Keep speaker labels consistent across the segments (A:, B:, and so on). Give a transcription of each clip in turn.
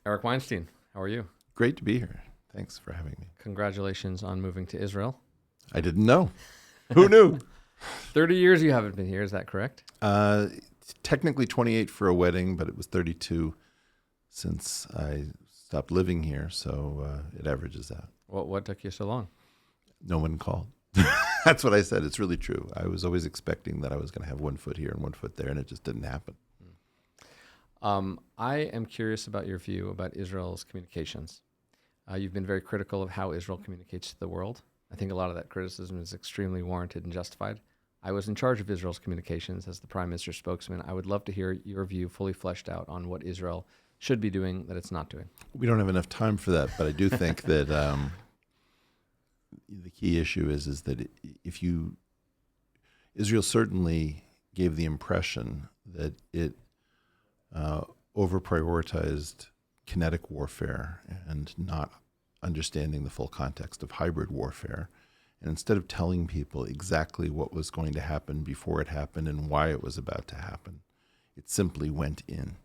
A: Eric Weinstein, how are you?
B: Great to be here. Thanks for having me.
A: Congratulations on moving to Israel.
B: I didn't know. Who knew?
A: 30 years you haven't been here, is that correct?
B: Technically 28 for a wedding, but it was 32 since I stopped living here, so it averages out.
A: What took you so long?
B: No one called. That's what I said. It's really true. I was always expecting that I was going to have 1 foot here and 1 foot there, and it just didn't happen.
A: I am curious about your view about Israel's communications. You've been very critical of how Israel communicates to the world. I think a lot of that criticism is extremely warranted and justified. I was in charge of Israel's communications as the Prime Minister's spokesman. I would love to hear your view fully fleshed out on what Israel should be doing that it's not doing.
B: We don't have enough time for that, but I do think that the key issue is that Israel certainly gave the impression that it over-prioritized kinetic warfare and not understanding the full context of hybrid warfare. And instead of telling people exactly what was going to happen before it happened and why it was about to happen, it simply went in.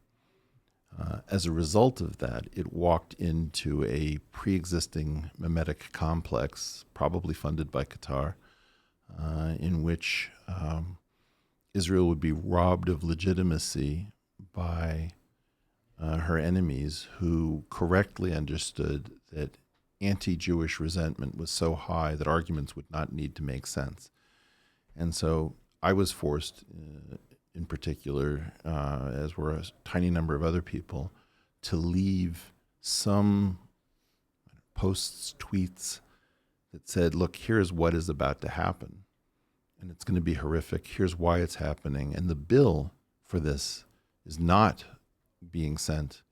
B: As a result of that, it walked into a pre-existing mimetic complex, probably funded by Qatar, in which Israel would be robbed of legitimacy by her enemies, who correctly understood that anti-Jewish resentment was so high that arguments would not need to make sense. And so I was forced, in particular, as were a tiny number of other people, to leave some posts, tweets that said, look, here's what is about to happen, and it's going to be horrific. Here's why it's happening. And the bill for this is not being sent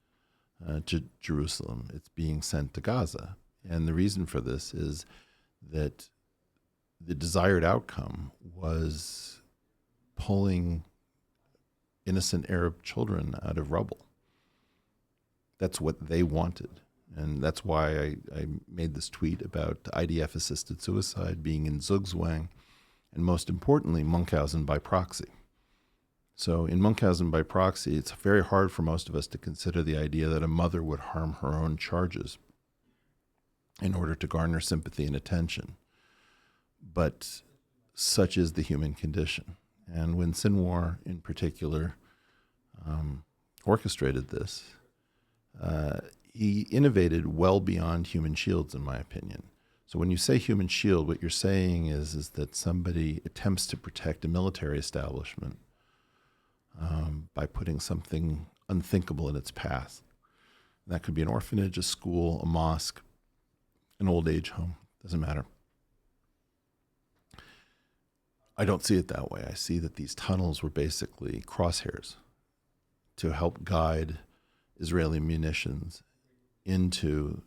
B: to Jerusalem. It's being sent to Gaza. And the reason for this is that the desired outcome was pulling innocent Arab children out of rubble. That's what they wanted. And that's why I made this tweet about IDF-assisted suicide being in Zugzwang, and most importantly, Munchausen by proxy. So in Munchausen by proxy, it's very hard for most of us to consider the idea that a mother would harm her own charges in order to garner sympathy and attention. But such is the human condition. And when Sinwar, in particular, orchestrated this, he innovated well beyond human shields, in my opinion. So when you say human shield, what you're saying is that somebody attempts to protect a military establishment by putting something unthinkable in its path. And that could be an orphanage, a school, a mosque, an old age home, doesn't matter. I don't see it that way. I see that these tunnels were basically crosshairs to help guide Israeli munitions into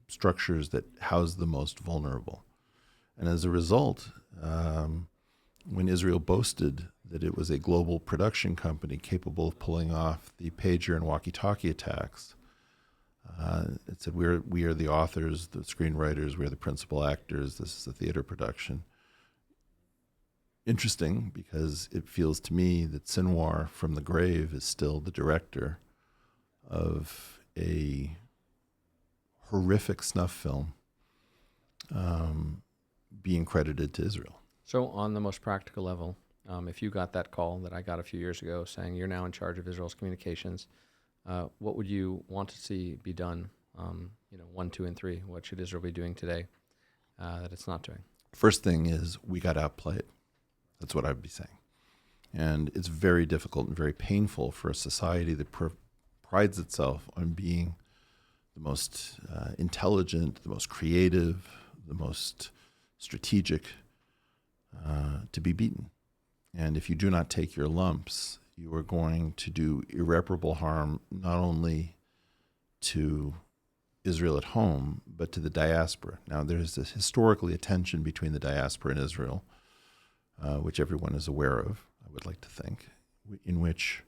B: structures that house the most vulnerable. And as a result, when Israel boasted that it was a global production company capable of pulling off the pager and walkie-talkie attacks, it said, we are the authors, the screenwriters, we are the principal actors, this is a theater production. Interesting, because it feels to me that Sinwar from the grave is still the director of a horrific snuff film being credited to Israel.
A: So on the most practical level, if you got that call that I got a few years ago saying you're now in charge of Israel's communications, what would you want to see be done? 1, 2, and 3. What should Israel be doing today that it's not doing?
B: First thing is we got to outplay it. That's what I'd be saying. And it's very difficult and very painful for a society that prides itself on being the most intelligent, the most creative, the most strategic, to be beaten. And if you do not take your lumps, you are going to do irreparable harm not only to Israel at home, but to the diaspora. Now, there's historically a tension between the diaspora and Israel, which everyone is aware of, I would like to think, in which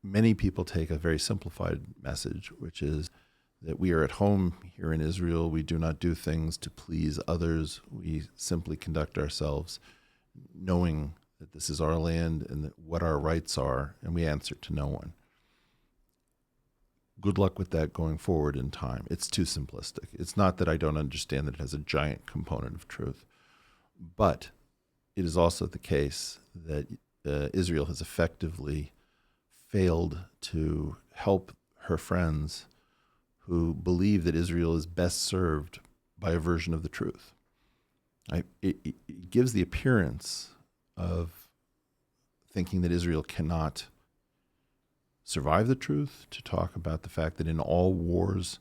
B: many people take a very simplified message, which is that we are at home here in Israel. We do not do things to please others. We simply conduct ourselves knowing that this is our land and that what our rights are, and we answer to no one. Good luck with that going forward in time. It's too simplistic. It's not that I don't understand that it has a giant component of truth, but it is also the case that Israel has effectively failed to help her friends who believe that Israel is best served by a version of the truth. It gives the appearance of thinking that Israel cannot survive the truth, to talk about the fact that in all wars,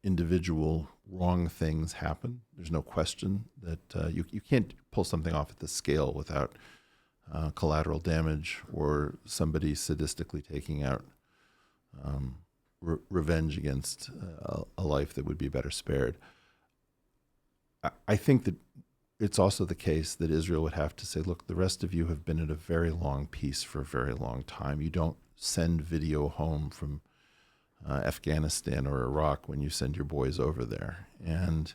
B: individual wrong things happen. There's no question that you can't pull something off at the scale without collateral damage or somebody sadistically taking out revenge against a life that would be better spared. I think that it's also the case that Israel would have to say, look, the rest of you have been at a very long peace for a very long time. You don't send video home from Afghanistan or Iraq when you send your boys over there. And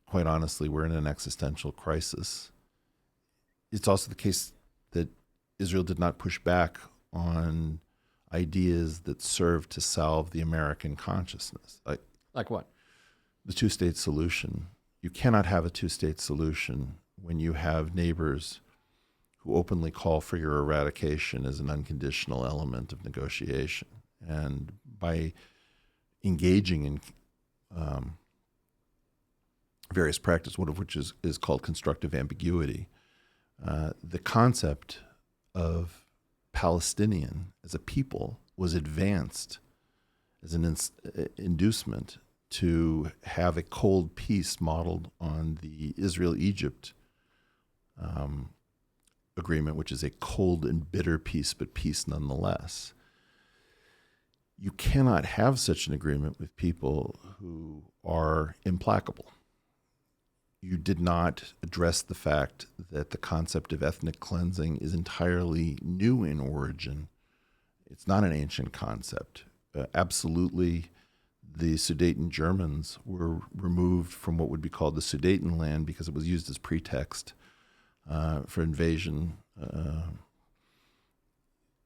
B: quite honestly, we're in an existential crisis. It's also the case that Israel did not push back on ideas that serve to solve the American consciousness.
A: Like what?
B: The two-state solution. You cannot have a two-state solution when you have neighbors who openly call for your eradication as an unconditional element of negotiation. And by engaging in various practices, one of which is called constructive ambiguity, the concept of Palestinian as a people was advanced as an inducement to have a cold peace modeled on the Israel-Egypt agreement, which is a cold and bitter peace, but peace nonetheless. You cannot have such an agreement with people who are implacable. You did not address the fact that the concept of ethnic cleansing is entirely new in origin. It's not an ancient concept. Absolutely, the Sudeten Germans were removed from what would be called the Sudetenland because it was used as pretext for invasion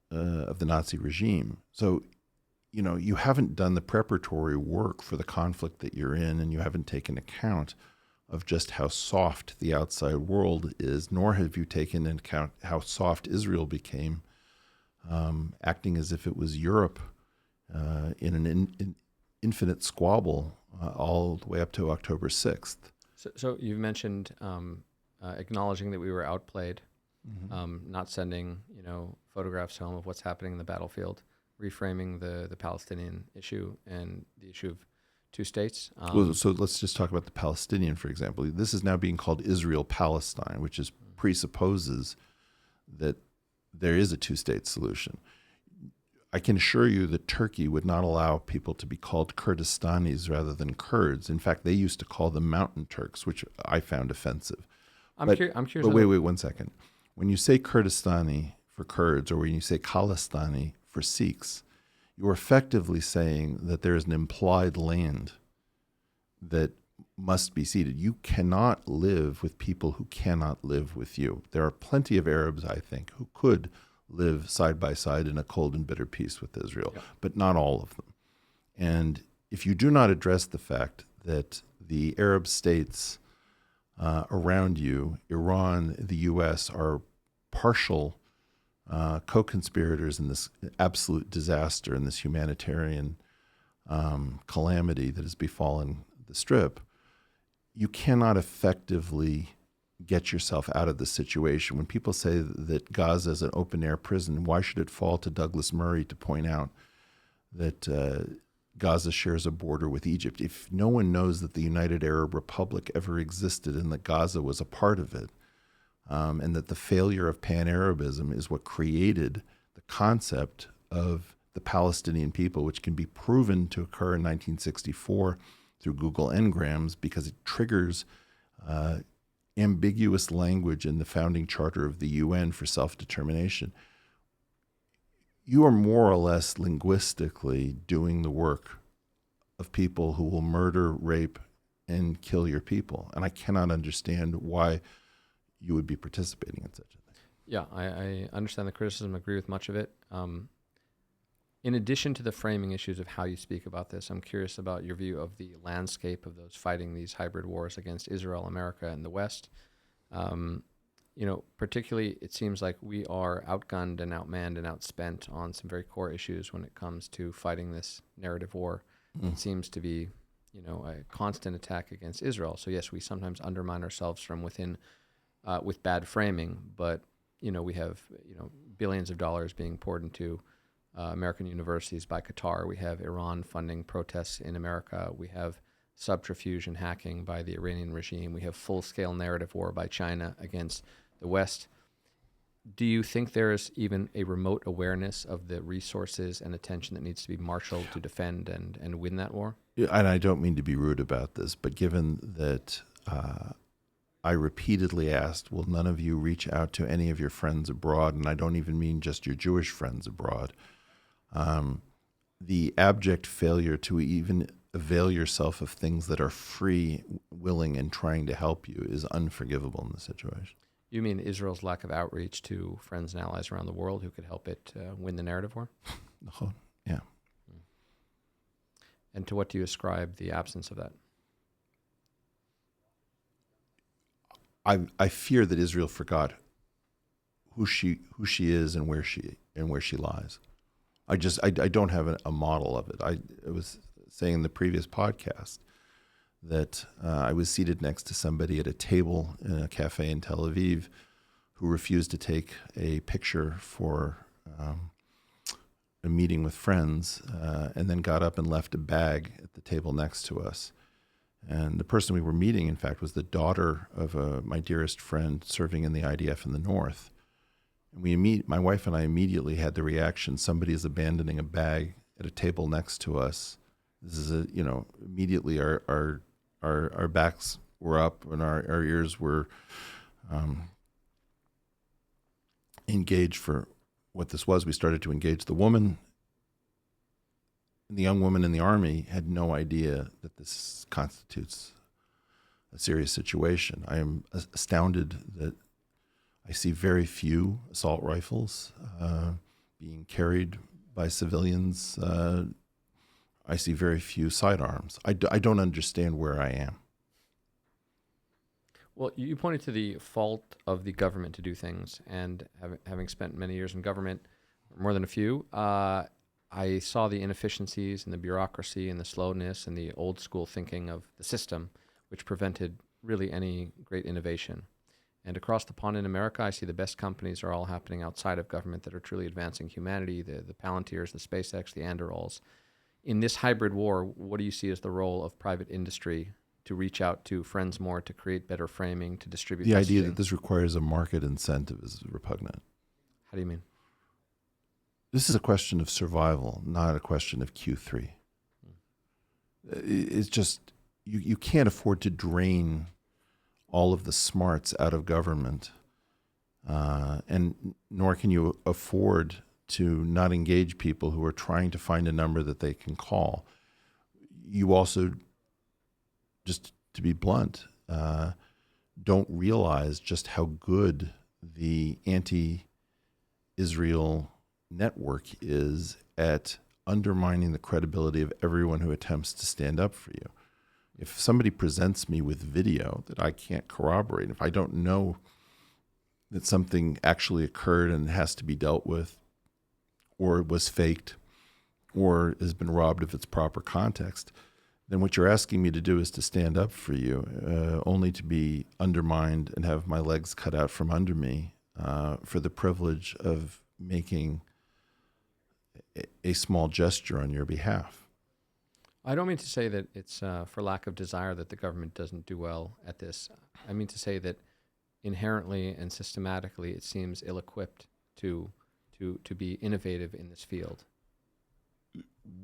B: of the Nazi regime. So, you haven't done the preparatory work for the conflict that you're in, and you haven't taken account of just how soft the outside world is, nor have you taken into account how soft Israel became, acting as if it was Europe in an infinite squabble all the way up to October 6th.
A: So you've mentioned acknowledging that we were outplayed, not sending photographs home of what's happening in the battlefield, reframing the Palestinian issue and the issue of two states.
B: So let's just talk about the Palestinian, for example. This is now being called Israel-Palestine, which presupposes that there is a two-state solution. I can assure you that Turkey would not allow people to be called Kurdistanis rather than Kurds. In fact, they used to call them Mountain Turks, which I found offensive.
A: I'm curious.
B: But wait 1 second. When you say Kurdistani for Kurds, or when you say Khalistani for Sikhs, you're effectively saying that there is an implied land that must be ceded. You cannot live with people who cannot live with you. There are plenty of Arabs, I think, who could live side by side in a cold and bitter peace with Israel, but not all of them. And if you do not address the fact that the Arab states around you, Iran, the U.S., are partial co-conspirators in this absolute disaster and this humanitarian calamity that has befallen the Strip, you cannot effectively get yourself out of this situation. When people say that Gaza is an open-air prison, why should it fall to Douglas Murray to point out that Gaza shares a border with Egypt? If no one knows that the United Arab Republic ever existed and that Gaza was a part of it, and that the failure of Pan-Arabism is what created the concept of the Palestinian people, which can be proven to occur in 1964 through Google Ngrams because it triggers ambiguous language in the founding charter of the UN for self-determination. You are more or less linguistically doing the work of people who will murder, rape, and kill your people. And I cannot understand why you would be participating in such a thing.
A: Yeah, I understand the criticism, agree with much of it. In addition to the framing issues of how you speak about this, I'm curious about your view of the landscape of those fighting these hybrid wars against Israel, America, and the West. Um, particularly, it seems like we are outgunned and outmanned and outspent on some very core issues when it comes to fighting this narrative war. It seems to be, a constant attack against Israel. So yes, we sometimes undermine ourselves from within with bad framing, but we have billions of dollars being poured into American universities by Qatar. We have Iran funding protests in America. We have subterfuge and hacking by the Iranian regime. We have full-scale narrative war by China against the West. Do you think there is even a remote awareness of the resources and attention that needs to be marshaled to defend and win that war?
B: Yeah, and I don't mean to be rude about this, but given that I repeatedly asked, will none of you reach out to any of your friends abroad? And I don't even mean just your Jewish friends abroad. The abject failure to even avail yourself of things that are free, willing, and trying to help you is unforgivable in this situation.
A: You mean Israel's lack of outreach to friends and allies around the world who could help it win the narrative war?
B: Yeah.
A: And to what do you ascribe the absence of that?
B: I fear that Israel forgot who she is and where she lies. I don't have a model of it. I was saying in the previous podcast that I was seated next to somebody at a table in a cafe in Tel Aviv who refused to take a picture for a meeting with friends and then got up and left a bag at the table next to us. And the person we were meeting, in fact, was the daughter of my dearest friend serving in the IDF in the North. And my wife and I immediately had the reaction, somebody is abandoning a bag at a table next to us. This is immediately our backs were up and our ears were engaged for what this was. We started to engage the woman. The young woman in the Army had no idea that this constitutes a serious situation. I am astounded that I see very few assault rifles being carried by civilians. I see very few sidearms. I don't understand where I am.
A: Well, you pointed to the fault of the government to do things, and having spent many years in government, more than a few, I saw the inefficiencies and the bureaucracy and the slowness and the old school thinking of the system, which prevented really any great innovation. And across the pond in America, I see the best companies are all happening outside of government that are truly advancing humanity, the Palantirs, the SpaceX, the Andurils. In this hybrid war, what do you see as the role of private industry to reach out to friends more, to create better framing, to distribute
B: The idea
A: messaging?
B: that this requires a market incentive is repugnant.
A: How do you mean?
B: This is a question of survival, not a question of Q3. It's just, you can't afford to drain all of the smarts out of government, and nor can you afford to not engage people who are trying to find a number that they can call. You also, just to be blunt, don't realize just how good the anti-Israel network is at undermining the credibility of everyone who attempts to stand up for you. If somebody presents me with video that I can't corroborate, if I don't know that something actually occurred and has to be dealt with, or was faked, or has been robbed of its proper context, then what you're asking me to do is to stand up for you, only to be undermined and have my legs cut out from under me for the privilege of making a small gesture on your behalf.
A: I don't mean to say that it's for lack of desire that the government doesn't do well at this. I mean to say that inherently and systematically it seems ill-equipped to be innovative in this field.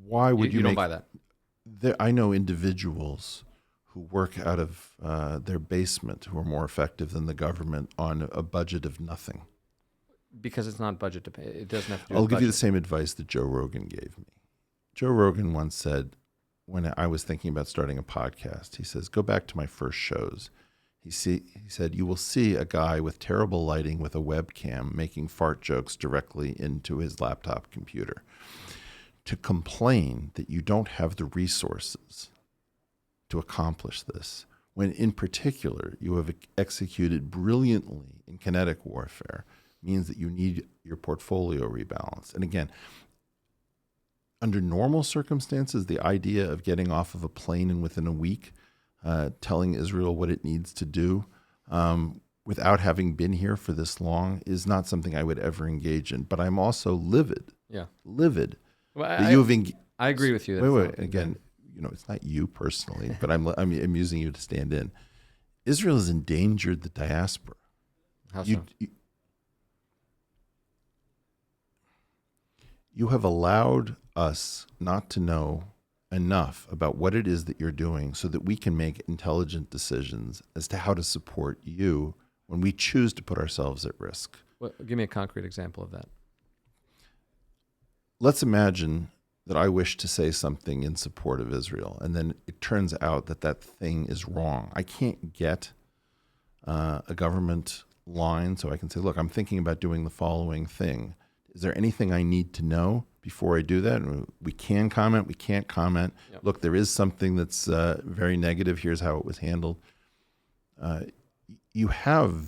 B: Why would
A: you don't buy that?
B: I know individuals who work out of their basement who are more effective than the government on a budget of nothing.
A: Because it's not budget to pay. It doesn't have to do
B: I'll
A: with
B: give
A: budget.
B: you the same advice that Joe Rogan gave me. Joe Rogan once said, when I was thinking about starting a podcast, he says, go back to my first shows. He said, you will see a guy with terrible lighting with a webcam making fart jokes directly into his laptop computer. to complain that you don't have the resources to accomplish this, when in particular you have executed brilliantly in kinetic warfare, means that you need your portfolio rebalanced. And again, under normal circumstances, the idea of getting off of a plane and within a week telling Israel what it needs to do without having been here for this long is not something I would ever engage in. But I'm also livid.
A: Yeah.
B: Livid.
A: Well, I agree with you.
B: Wait. Again, it's not you personally, but I'm using you to stand in. Israel has endangered the diaspora.
A: How so?
B: You have allowed us not to know enough about what it is that you're doing so that we can make intelligent decisions as to how to support you when we choose to put ourselves at risk.
A: Well, give me a concrete example of that.
B: Let's imagine that I wish to say something in support of Israel, and then it turns out that that thing is wrong. I can't get a government line so I can say, look, I'm thinking about doing the following thing. Is there anything I need to know before I do that? And we can comment, we can't comment.
A: Yep.
B: Look, there is something that's very negative. Here's how it was handled. You have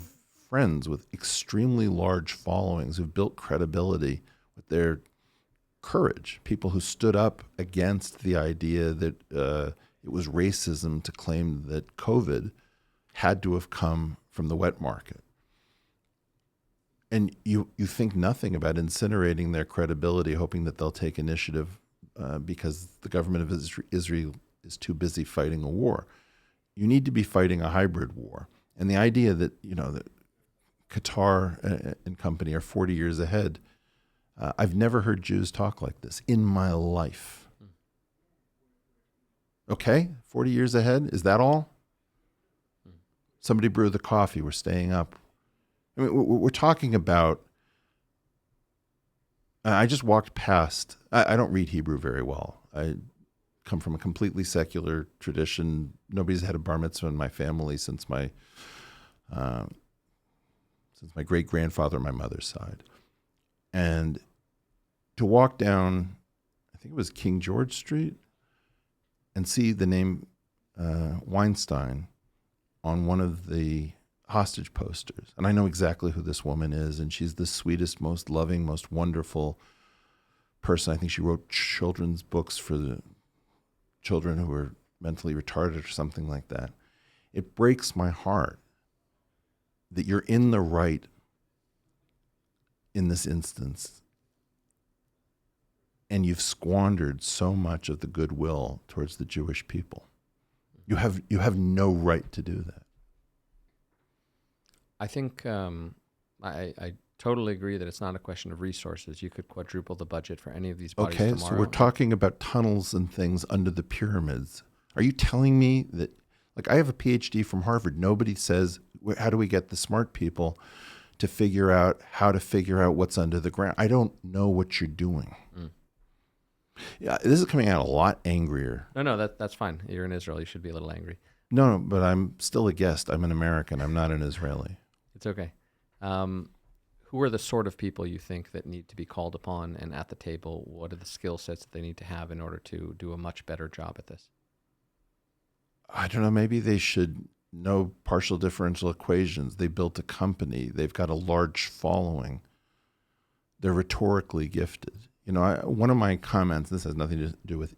B: friends with extremely large followings who've built credibility with their courage, people who stood up against the idea that it was racism to claim that COVID had to have come from the wet market. And you think nothing about incinerating their credibility, hoping that they'll take initiative because the government of Israel is too busy fighting a war. You need to be fighting a hybrid war. And the idea that, that Qatar and company are 40 years ahead, I've never heard Jews talk like this in my life. Okay, 40 years ahead, is that all? Somebody brew the coffee, we're staying up. I mean, we're talking about, I just walked past, I don't read Hebrew very well. I come from a completely secular tradition. Nobody's had a bar mitzvah in my family since my great-grandfather on my mother's side. And to walk down, I think it was King George Street, and see the name Weinstein on one of the hostage posters. And I know exactly who this woman is, and she's the sweetest, most loving, most wonderful person. I think she wrote children's books for the children who were mentally retarded or something like that. It breaks my heart that you're in the right in this instance, and you've squandered so much of the goodwill towards the Jewish people. You have no right to do that.
A: I think I totally agree that it's not a question of resources. You could quadruple the budget for any of these bodies tomorrow.
B: Okay, so we're talking about tunnels and things under the pyramids. Are you telling me that, like, I have a PhD from Harvard. Nobody says, how do we get the smart people to figure out how to figure out what's under the ground? I don't know what you're doing. Yeah, this is coming out a lot angrier.
A: No, that's fine. You're in Israel. You should be a little angry.
B: No, but I'm still a guest. I'm an American. I'm not an Israeli.
A: It's okay. Who are the sort of people you think that need to be called upon and at the table? What are the skill sets that they need to have in order to do a much better job at this?
B: I don't know. Maybe they should know partial differential equations. They built a company. They've got a large following. They're rhetorically gifted. One of my comments, this has nothing to do with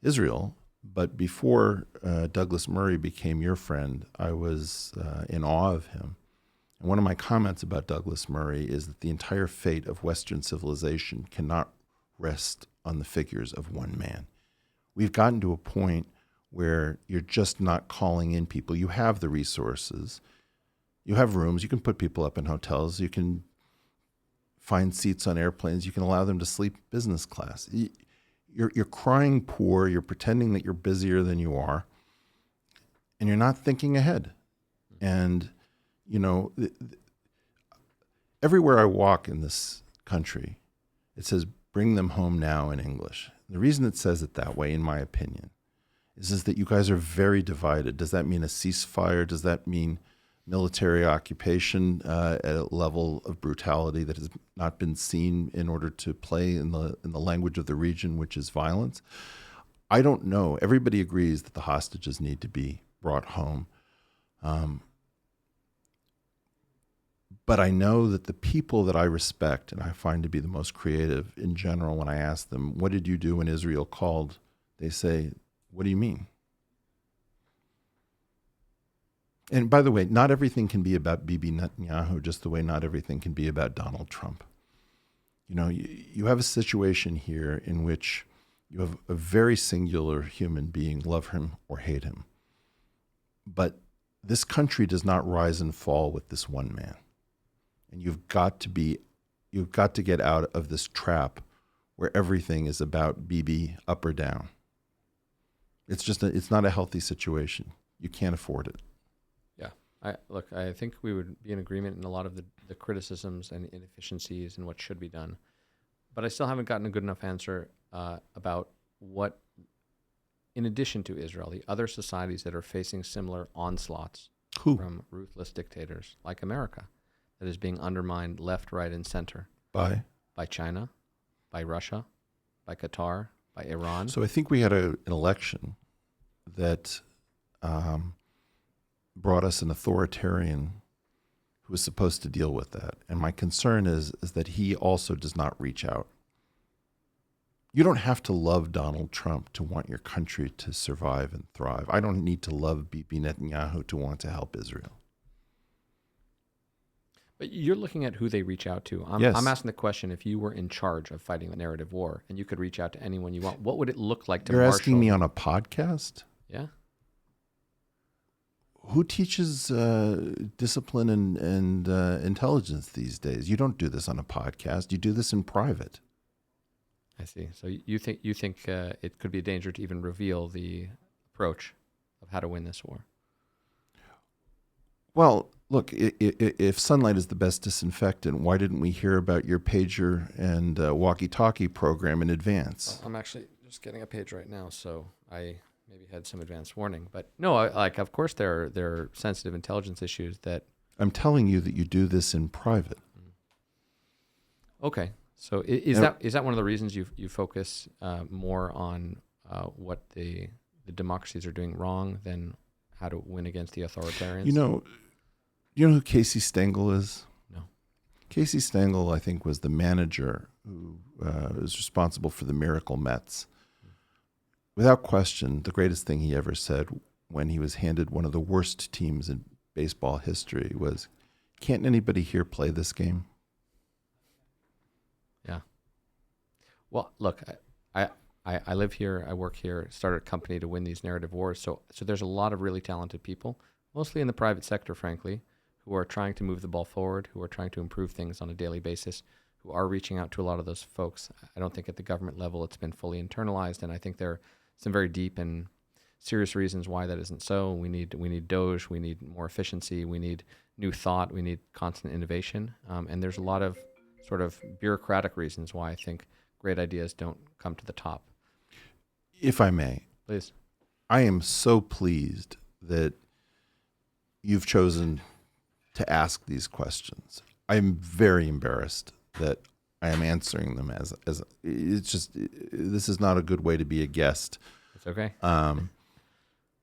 B: Israel, but before Douglas Murray became your friend, I was in awe of him. And one of my comments about Douglas Murray is that the entire fate of Western civilization cannot rest on the figures of one man. We've gotten to a point where you're just not calling in people. You have the resources. You have rooms. You can put people up in hotels. You can find seats on airplanes. You can allow them to sleep business class. You're crying poor. You're pretending that you're busier than you are. And you're not thinking ahead. And everywhere I walk in this country, it says, bring them home now in English. The reason it says it that way, in my opinion, is that you guys are very divided. Does that mean a ceasefire? Does that mean military occupation at a level of brutality that has not been seen in order to play in the language of the region, which is violence. I don't know. Everybody agrees that the hostages need to be brought home. But I know that the people that I respect and I find to be the most creative in general, when I ask them, what did you do when Israel called? They say, what do you mean? And by the way, not everything can be about Bibi Netanyahu, just the way not everything can be about Donald Trump. You know, you have a situation here in which you have a very singular human being, love him or hate him. But this country does not rise and fall with this one man. And you've got to get out of this trap where everything is about Bibi up or down. It's not a healthy situation. You can't afford it.
A: Yeah. I think we would be in agreement in a lot of the criticisms and inefficiencies and what should be done. But I still haven't gotten a good enough answer about what, in addition to Israel, the other societies that are facing similar onslaughts from ruthless dictators like America, that is being undermined left, right, and center.
B: By
A: China, by Russia, by Qatar, by Iran.
B: So I think we had an election that brought us an authoritarian who was supposed to deal with that. And my concern is that he also does not reach out. You don't have to love Donald Trump to want your country to survive and thrive. I don't need to love Bibi Netanyahu to want to help Israel.
A: But you're looking at who they reach out to.
B: Yes.
A: I'm asking the question, if you were in charge of fighting the narrative war and you could reach out to anyone you want, what would it look like to
B: You're
A: marshal?
B: asking me on a podcast?
A: Yeah.
B: Who teaches discipline and intelligence these days? You don't do this on a podcast. You do this in private.
A: I see. So you think it could be a danger to even reveal the approach of how to win this war?
B: Well, look, if sunlight is the best disinfectant, why didn't we hear about your pager and walkie-talkie program in advance?
A: I'm actually just getting a page right now, so I maybe had some advance warning. But no, of course there are sensitive intelligence issues that...
B: I'm telling you that you do this in private.
A: Okay. So is that one of the reasons you focus more on what the democracies are doing wrong than how to win against the authoritarians?
B: You know who Casey Stengel is?
A: No.
B: Casey Stengel, I think, was the manager who was responsible for the Miracle Mets. Without question, the greatest thing he ever said when he was handed one of the worst teams in baseball history was, "Can't anybody here play this game?"
A: Yeah. Well, look, I live here, I work here, started a company to win these narrative wars. So there's a lot of really talented people, mostly in the private sector, frankly, who are trying to move the ball forward, who are trying to improve things on a daily basis, who are reaching out to a lot of those folks. I don't think at the government level it's been fully internalized, and I think there are some very deep and serious reasons why that isn't so. We need Doge, we need more efficiency, we need new thought, we need constant innovation, and there's a lot of sort of bureaucratic reasons why I think great ideas don't come to the top.
B: If I may,
A: Please.
B: I am so pleased that you've chosen to ask these questions. I'm very embarrassed that I am answering them as it's just, this is not a good way to be a guest.
A: It's okay.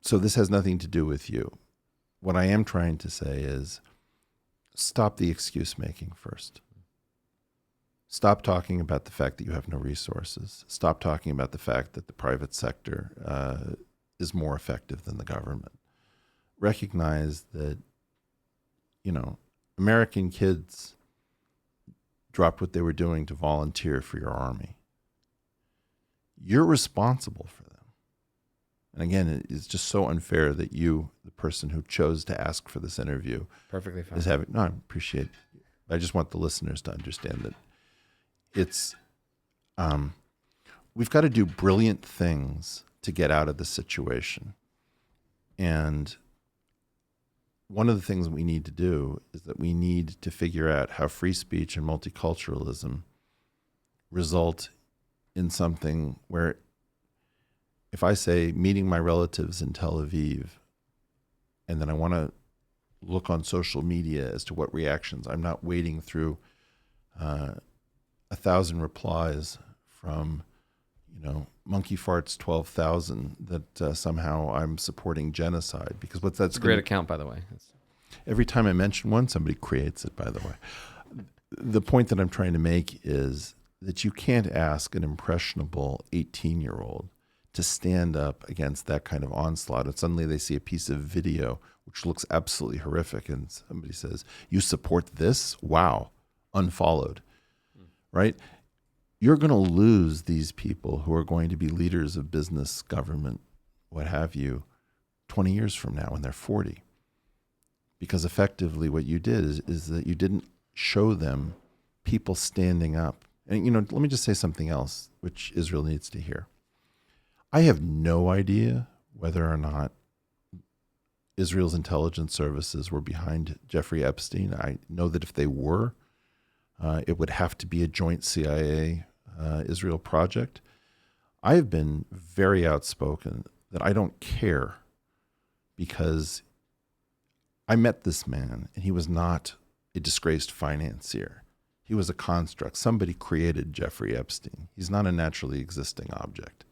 B: So this has nothing to do with you. What I am trying to say is stop the excuse making first. Stop talking about the fact that you have no resources. Stop talking about the fact that the private sector is more effective than the government. Recognize that, American kids dropped what they were doing to volunteer for your army. You're responsible for them. And again, it's just so unfair that you, the person who chose to ask for this interview,
A: Perfectly fine.
B: is having. No, I appreciate it. I just want the listeners to understand that it's. We've got to do brilliant things to get out of the situation, and one of the things we need to do is that we need to figure out how free speech and multiculturalism result in something where, if I say meeting my relatives in Tel Aviv, and then I want to look on social media as to what reactions. I'm not wading through 1,000 replies from, monkey farts 12,000 that somehow I'm supporting genocide, because what that's
A: It's a great account, by the way.
B: Every time I mention one, somebody creates it, by the way. The point that I'm trying to make is that you can't ask an impressionable 18-year-old to stand up against that kind of onslaught. And suddenly they see a piece of video which looks absolutely horrific, and somebody says, "You support this? Wow." Unfollowed, right? You're going to lose these people who are going to be leaders of business, government, what have you, 20 years from now when they're 40. Because effectively what you did is that you didn't show them people standing up. And, let me just say something else, which Israel needs to hear. I have no idea whether or not Israel's intelligence services were behind Jeffrey Epstein. I know that if they were, it would have to be a joint CIA-Israel project. I have been very outspoken that I don't care, because I met this man and he was not a disgraced financier. He was a construct. Somebody created Jeffrey Epstein. He's not a naturally existing object.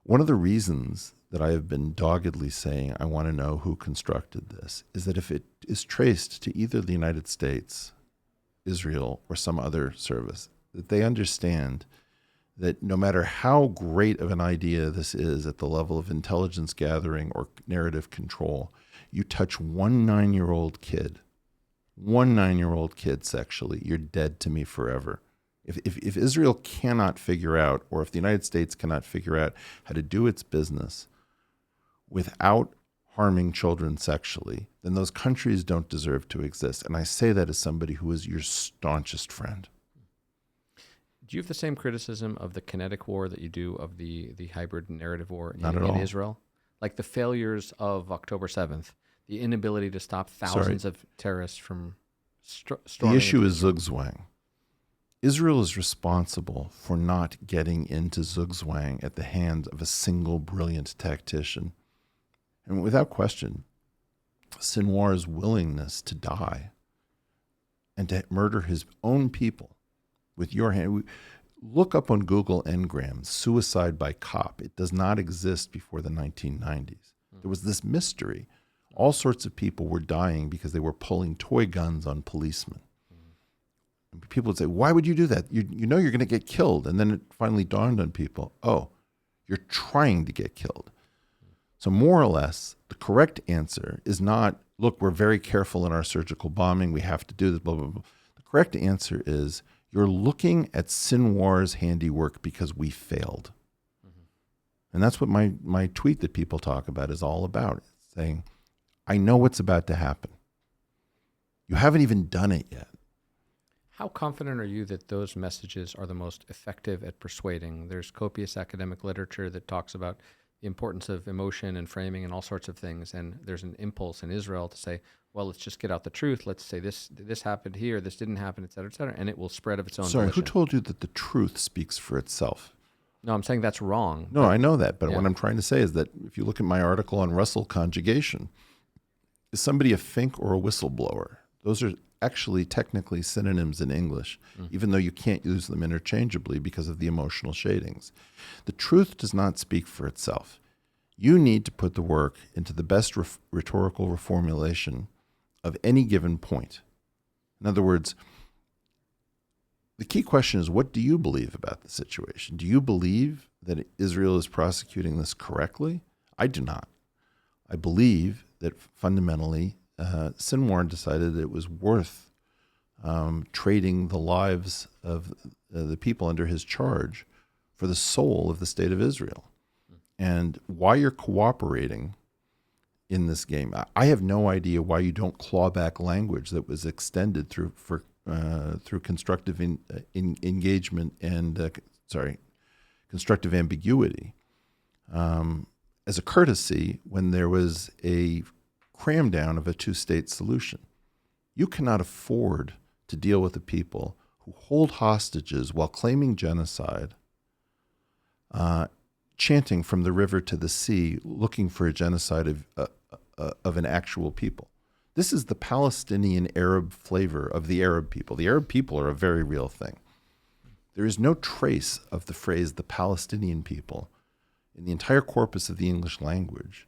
B: One of the reasons that I have been doggedly saying I want to know who constructed this is that if it is traced to either the United States, Israel, or some other service, that they understand that no matter how great of an idea this is at the level of intelligence gathering or narrative control, you touch one 9-year-old kid sexually, you're dead to me forever. If Israel cannot figure out, or if the United States cannot figure out how to do its business without harming children sexually, then those countries don't deserve to exist. And I say that as somebody who is your staunchest friend.
A: Do you have the same criticism of the kinetic war that you do of the hybrid narrative war in
B: all.
A: Israel? Like the failures of October 7th, the inability to stop thousands of terrorists from storming.
B: The issue is Zugzwang. Israel is responsible for not getting into Zugzwang at the hands of a single brilliant tactician. And without question, Sinwar's willingness to die and to murder his own people with your hand. Look up on Google engrams, suicide by cop. It does not exist before the 1990s. There was this mystery. All sorts of people were dying because they were pulling toy guns on policemen. And people would say, why would you do that? You know you're going to get killed. And then it finally dawned on people, oh, you're trying to get killed. So more or less, the correct answer is not, look, we're very careful in our surgical bombing. We have to do this, blah, blah, blah. The correct answer is, you're looking at Sinwar's handiwork because we failed. And that's what my tweet that people talk about is all about. It's saying, I know what's about to happen. You haven't even done it yet.
A: How confident are you that those messages are the most effective at persuading? There's copious academic literature that talks about the importance of emotion and framing and all sorts of things. And there's an impulse in Israel to say, well, let's just get out the truth. Let's say this happened here, this didn't happen, et cetera, and it will spread of its own
B: Sorry,
A: volition.
B: who told you that the truth speaks for itself?
A: No, I'm saying that's wrong.
B: No, I know that. But
A: Yeah.
B: what I'm trying to say is that if you look at my article on Russell conjugation, is somebody a fink or a whistleblower? Those are actually technically synonyms in English, even though you can't use them interchangeably because of the emotional shadings. The truth does not speak for itself. You need to put the work into the best rhetorical reformulation of any given point. In other words, the key question is, what do you believe about the situation? Do you believe that Israel is prosecuting this correctly? I do not. I believe that fundamentally Sinwar decided that it was worth trading the lives of the people under his charge for the soul of the state of Israel. And why you're cooperating in this game, I have no idea why you don't claw back language that was extended through constructive engagement and constructive ambiguity as a courtesy when there was a cram down of a two-state solution. You cannot afford to deal with the people who hold hostages while claiming genocide, chanting from the river to the sea, looking for a genocide of an actual people. This is the Palestinian Arab flavor of the Arab people. The Arab people are a very real thing. There is no trace of the phrase the Palestinian people in the entire corpus of the English language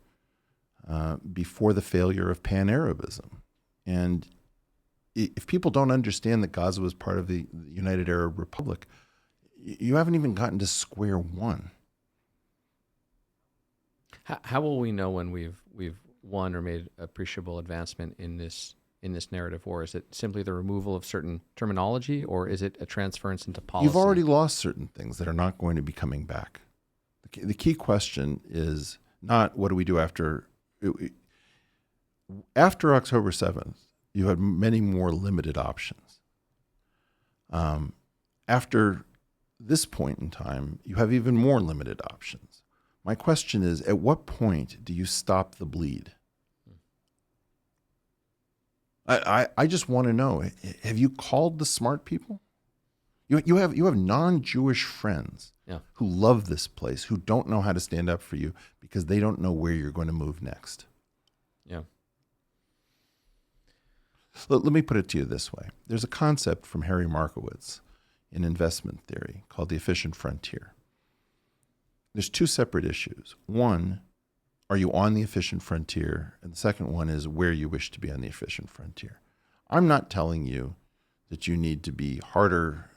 B: before the failure of Pan-Arabism. And if people don't understand that Gaza was part of the United Arab Republic, you haven't even gotten to square one.
A: How will we know when we've won or made appreciable advancement in this narrative war? Is it simply the removal of certain terminology, or is it a transference into policy?
B: You've already lost certain things that are not going to be coming back. The key question is not what do we do after October 7th. You had many more limited options. After this point in time, you have even more limited options. My question is, at what point do you stop the bleed? I just want to know, have you called the smart people? You have non-Jewish friends who love this place, who don't know how to stand up for you because they don't know where you're going to move next.
A: Yeah.
B: Let me put it to you this way. There's a concept from Harry Markowitz in investment theory called the efficient frontier. There's two separate issues. One, are you on the efficient frontier? And the second one is where you wish to be on the efficient frontier. I'm not telling you that you need to be harder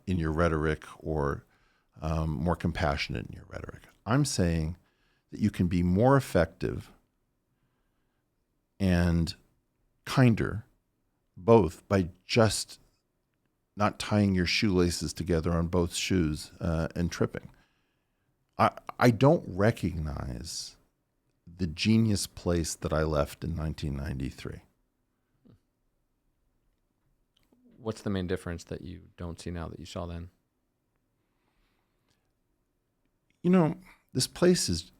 B: in your rhetoric or more compassionate in your rhetoric. I'm saying that you can be more effective and kinder, both by just not tying your shoelaces together on both shoes and tripping. I don't recognize the genius place that I left in 1993.
A: What's the main difference that you don't see now that you saw then?
B: You know, this place is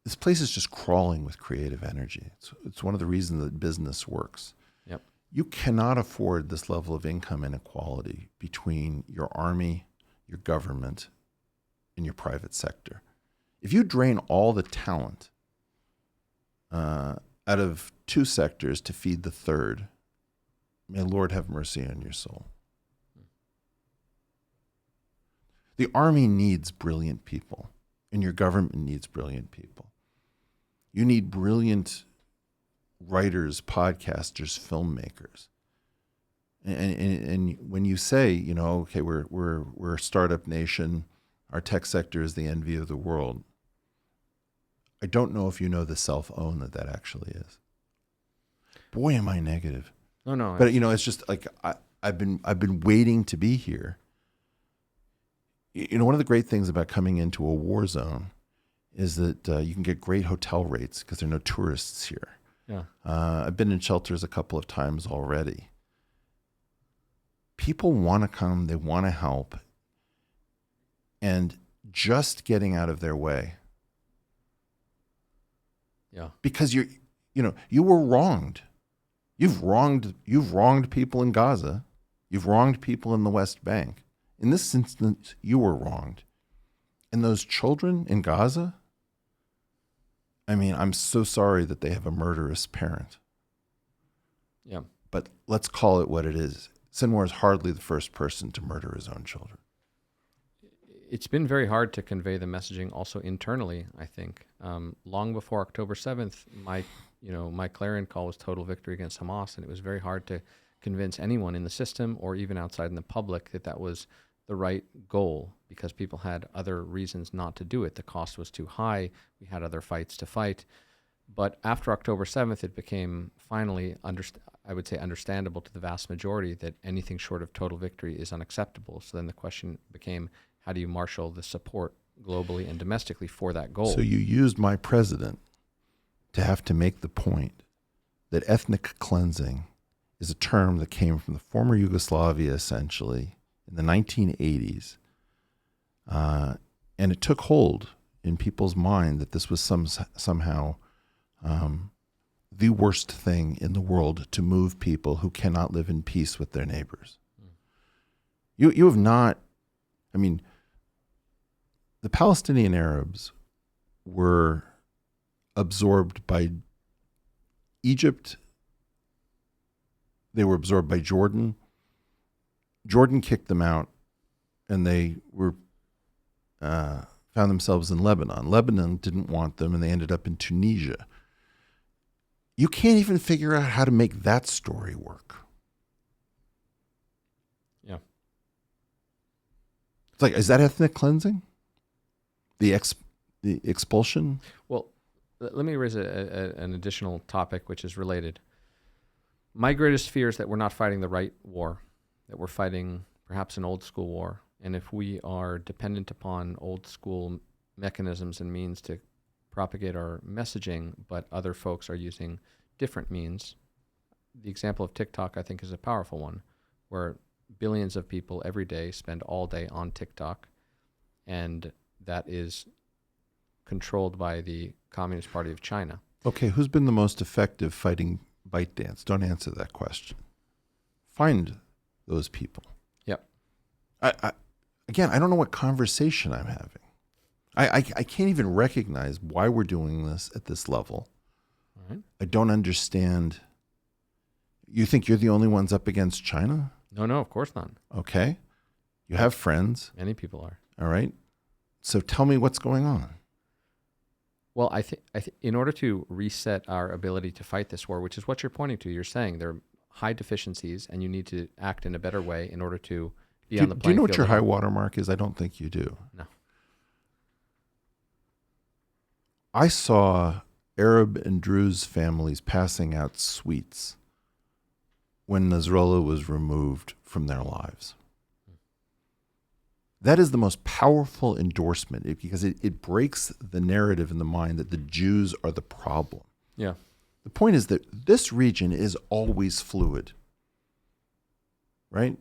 B: just crawling with creative energy. It's one of the reasons that business works.
A: Yep.
B: You cannot afford this level of income inequality between your army, your government, and your private sector. If you drain all the talent out of two sectors to feed the third, may Lord have mercy on your soul. The army needs brilliant people, and your government needs brilliant people. You need brilliant writers, podcasters, filmmakers. And when you say, you know, okay, we're a startup nation, our tech sector is the envy of the world, I don't know if you know the self-own that actually is. Boy, am I negative.
A: No.
B: But you know, it's just like I've been waiting to be here. You know, one of the great things about coming into a war zone is that you can get great hotel rates because there are no tourists here.
A: Yeah.
B: I've been in shelters a couple of times already. People want to come, they want to help, and just getting out of their way.
A: Yeah.
B: Because you were wronged. You've wronged people in Gaza. You've wronged people in the West Bank. In this instance, you were wronged. And those children in Gaza, I mean, I'm so sorry that they have a murderous parent.
A: Yeah.
B: But let's call it what it is. Sinwar is hardly the first person to murder his own children.
A: It's been very hard to convey the messaging also internally, I think. Long before October 7th, my clarion call was total victory against Hamas, and it was very hard to convince anyone in the system or even outside in the public that was the right goal, because people had other reasons not to do it. The cost was too high. We had other fights to fight. But after October 7th, it became finally, I would say, understandable to the vast majority that anything short of total victory is unacceptable. So then the question became, how do you marshal the support globally and domestically for that goal?
B: So you used my president to have to make the point that ethnic cleansing is a term that came from the former Yugoslavia, essentially, in the 1980s. And it took hold in people's mind that this was somehow the worst thing in the world to move people who cannot live in peace with their neighbors. You have not, I mean, the Palestinian Arabs were absorbed by Egypt, they were absorbed by Jordan. Jordan kicked them out, and they were found themselves in Lebanon. Lebanon didn't want them, and they ended up in Tunisia. You can't even figure out how to make that story work.
A: Yeah.
B: It's like, is that ethnic cleansing? The expulsion?
A: Well, let me raise an additional topic which is related. My greatest fear is that we're not fighting the right war, that we're fighting perhaps an old school war. And if we are dependent upon old school mechanisms and means to propagate our messaging, but other folks are using different means, the example of TikTok, I think, is a powerful one, where billions of people every day spend all day on TikTok, and that is controlled by the Communist Party of China.
B: Okay, who's been the most effective fighting ByteDance? Don't answer that question. Find those people.
A: Yep.
B: Again, I don't know what conversation I'm having. I can't even recognize why we're doing this at this level.
A: All right.
B: I don't understand. You think you're the only ones up against China?
A: No, of course not.
B: Okay. You have friends.
A: Many people are.
B: All right. So tell me what's going on.
A: Well, I think in order to reset our ability to fight this war, which is what you're pointing to, you're saying there are high deficiencies and you need to act in a better way in order to be on the
B: Do you
A: playing
B: know
A: field.
B: what your high water mark is? I don't think you do.
A: No.
B: I saw Arab and Druze families passing out sweets when Nasrallah was removed from their lives. That is the most powerful endorsement because it breaks the narrative in the mind that the Jews are the problem.
A: Yeah.
B: The point is that this region is always fluid, right?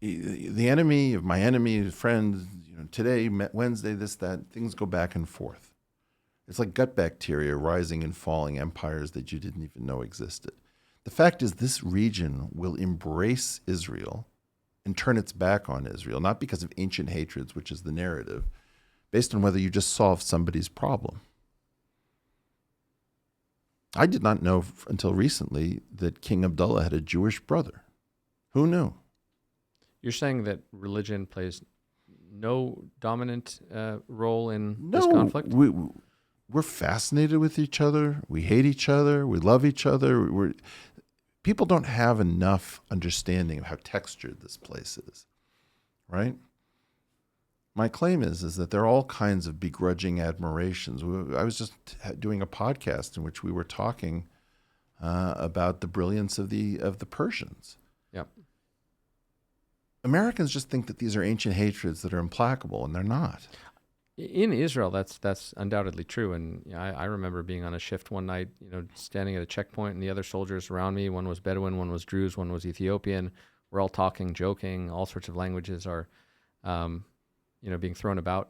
B: The enemy of my enemy, friend, today, Wednesday, this, that, things go back and forth. It's like gut bacteria rising and falling empires that you didn't even know existed. The fact is this region will embrace Israel and turn its back on Israel, not because of ancient hatreds, which is the narrative, based on whether you just solved somebody's problem. I did not know until recently that King Abdullah had a Jewish brother. Who knew?
A: You're saying that religion plays no dominant role in
B: No,
A: this conflict?
B: We're fascinated with each other. We hate each other. We love each other. People don't have enough understanding of how textured this place is, right? My claim is that there are all kinds of begrudging admirations. I was just doing a podcast in which we were talking about the brilliance of the Persians.
A: Yep.
B: Americans just think that these are ancient hatreds that are implacable, and they're not.
A: In Israel, that's undoubtedly true. And I remember being on a shift one night, standing at a checkpoint, and the other soldiers around me, one was Bedouin, one was Druze, one was Ethiopian. We're all talking, joking. All sorts of languages are, being thrown about.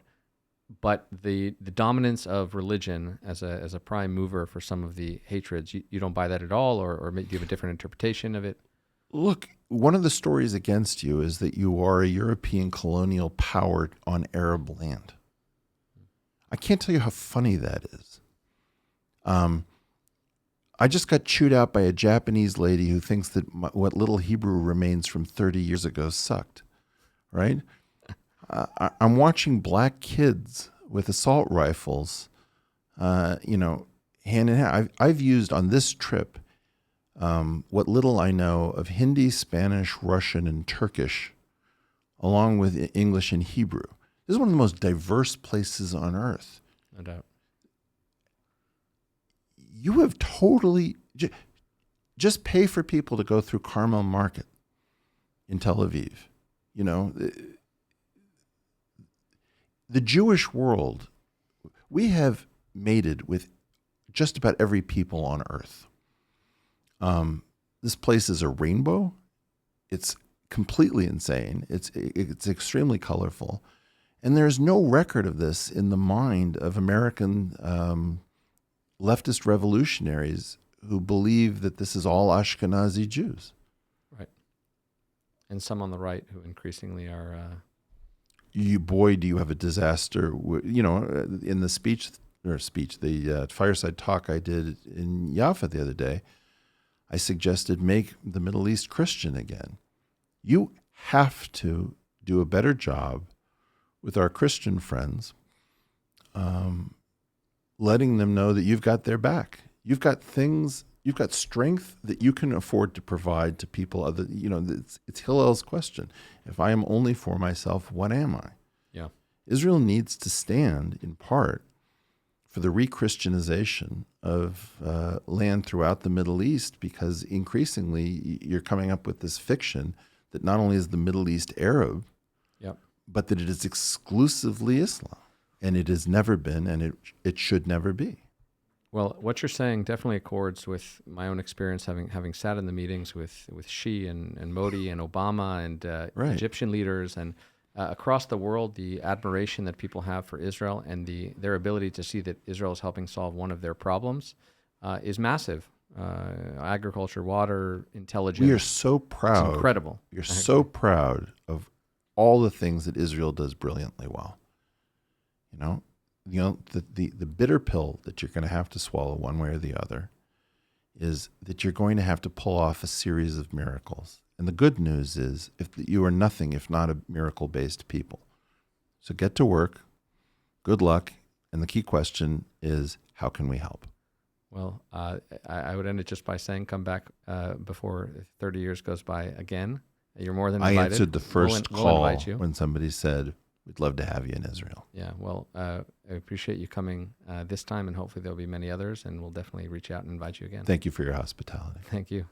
A: But the dominance of religion as a prime mover for some of the hatreds, you don't buy that at all, or do you have a different interpretation of it?
B: Look, one of the stories against you is that you are a European colonial power on Arab land. I can't tell you how funny that is. I just got chewed out by a Japanese lady who thinks that what little Hebrew remains from 30 years ago sucked, right? I'm watching black kids with assault rifles, hand in hand. I've used on this trip what little I know of Hindi, Spanish, Russian, and Turkish, along with English and Hebrew. This is one of the most diverse places on earth.
A: No doubt.
B: You have totally... Just pay for people to go through Carmel Market in Tel Aviv. The Jewish world, we have mated with just about every people on earth. This place is a rainbow. It's completely insane. It's extremely colorful. And there's no record of this in the mind of American leftist revolutionaries who believe that this is all Ashkenazi Jews.
A: Right. And some on the right who increasingly are...
B: Do you have a disaster. In the speech the fireside talk I did in Jaffa the other day, I suggested make the Middle East Christian again. You have to do a better job with our Christian friends, letting them know that you've got their back. You've got strength that you can afford to provide to people. It's Hillel's question. If I am only for myself, what am I?
A: Yeah.
B: Israel needs to stand in part for the re-Christianization of land throughout the Middle East, because increasingly you're coming up with this fiction that not only is the Middle East Arab,
A: Yep.
B: but that it is exclusively Islam. And it has never been, and it should never be.
A: Well, what you're saying definitely accords with my own experience, having sat in the meetings with Xi and Modi and Obama and
B: Right.
A: Egyptian leaders, and across the world, the admiration that people have for Israel and their ability to see that Israel is helping solve one of their problems is massive. Agriculture, water, intelligence.
B: We are so proud.
A: It's incredible.
B: You're so proud of all the things that Israel does brilliantly well. The bitter pill that you're going to have to swallow one way or the other is that you're going to have to pull off a series of miracles. And the good news is you are nothing if not a miracle-based people. So get to work. Good luck. And the key question is, how can we help?
A: Well, I would end it just by saying, come back before 30 years goes by again. You're more than invited.
B: I answered the first
A: We'll
B: call
A: invite you.
B: when somebody said, we'd love to have you in Israel.
A: Yeah, well, I appreciate you coming this time, and hopefully there'll be many others, and we'll definitely reach out and invite you again.
B: Thank you for your hospitality.
A: Thank you.